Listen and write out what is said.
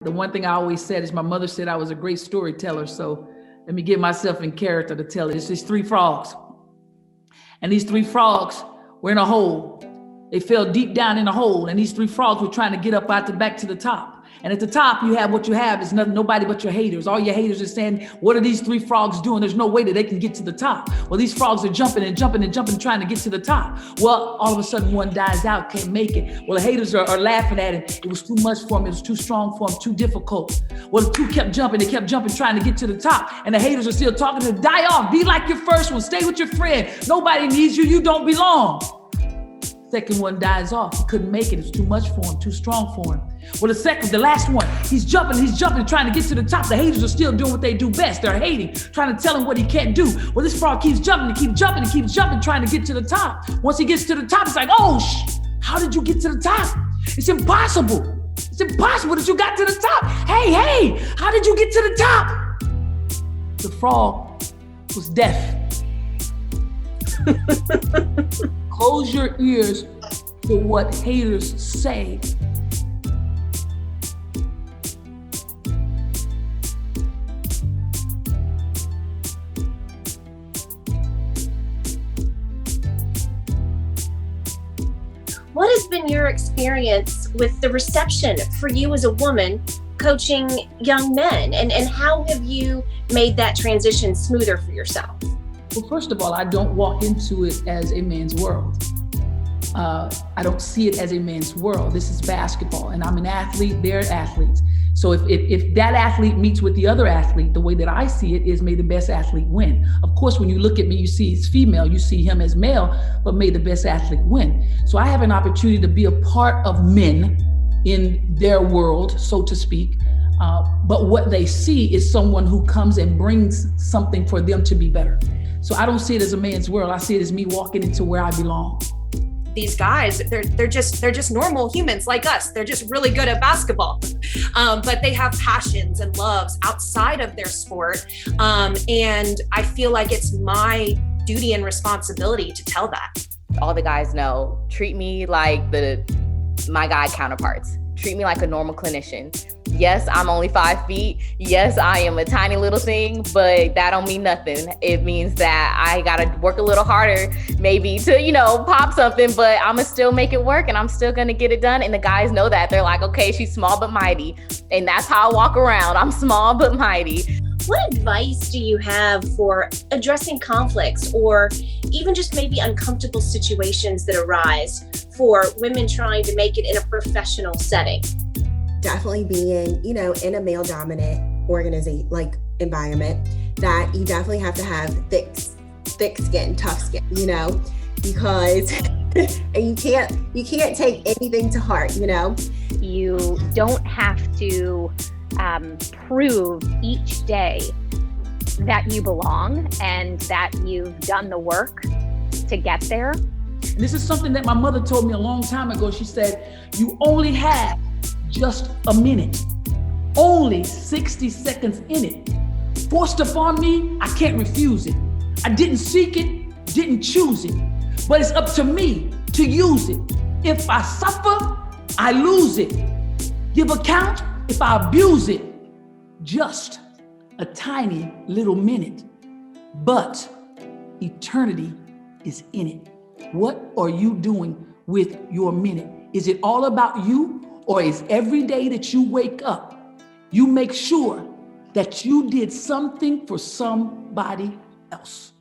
The one thing I always said is my mother said I was a great storyteller. So let me get myself in character to tell it. It's these three frogs. And these three frogs were in a hole. They fell deep down in a hole. And these three frogs were trying to get up out the back to the top. And at the top, you have what you have is nothing, nobody but your haters. All your haters are saying, what are these three frogs doing? There's no way that they can get to the top. Well, these frogs are jumping and jumping and jumping, trying to get to the top. Well, all of a sudden one dies out, can't make it. Well, the haters are laughing at it. It was too much for him. It was too strong for him, too difficult. Well, the two kept jumping. They kept jumping, trying to get to the top. And the haters are still talking to them, die off, be like your first one, stay with your friend. Nobody needs you, you don't belong. Second one dies off. He couldn't make it. It's too much for him, too strong for him. Well, the last one, he's jumping, trying to get to the top. The haters are still doing what they do best. They're hating, trying to tell him what he can't do. Well, this frog keeps jumping, trying to get to the top. Once he gets to the top, it's like, oh, how did you get to the top? It's impossible. It's impossible that you got to the top. Hey, how did you get to the top? The frog was deaf. Close your ears to what haters say. What has been your experience with the reception for you as a woman coaching young men? And how have you made that transition smoother for yourself? Well, first of all, I don't walk into it as a man's world. I don't see it as a man's world. This is basketball, and I'm an athlete, they're athletes. So if that athlete meets with the other athlete, the way that I see it is may the best athlete win. Of course, when you look at me, you see he's female, you see him as male, but may the best athlete win. So I have an opportunity to be a part of men in their world, so to speak. But what they see is someone who comes and brings something for them to be better. So I don't see it as a man's world. I see it as me walking into where I belong. These guys, they're just normal humans like us. They're just really good at basketball, but they have passions and loves outside of their sport. And I feel like it's my duty and responsibility to tell that. All the guys know, treat me like my guy counterparts. Treat me like a normal clinician. Yes, I'm only 5 feet. Yes, I am a tiny little thing, but that don't mean nothing. It means that I gotta work a little harder, maybe to, pop something, but I'ma still make it work and I'm still gonna get it done. And the guys know that. They're like, okay, she's small but mighty. And that's how I walk around. I'm small but mighty. What advice do you have for addressing conflicts or even just maybe uncomfortable situations that arise for women trying to make it in a professional setting? Definitely being, in a male dominant organization, like environment, that you definitely have to have thick skin, tough skin, because you can't take anything to heart, You don't have to prove each day that you belong and that you've done the work to get there. And this is something that my mother told me a long time ago. She said, you only have just a minute, only 60 seconds in it. Forced upon me, I can't refuse it. I didn't seek it, didn't choose it, but it's up to me to use it. If I suffer, I lose it. Give account if I abuse it. Just a tiny little minute, but eternity is in it. What are you doing with your minute? Is it all about you? Or is every day that you wake up, you make sure that you did something for somebody else?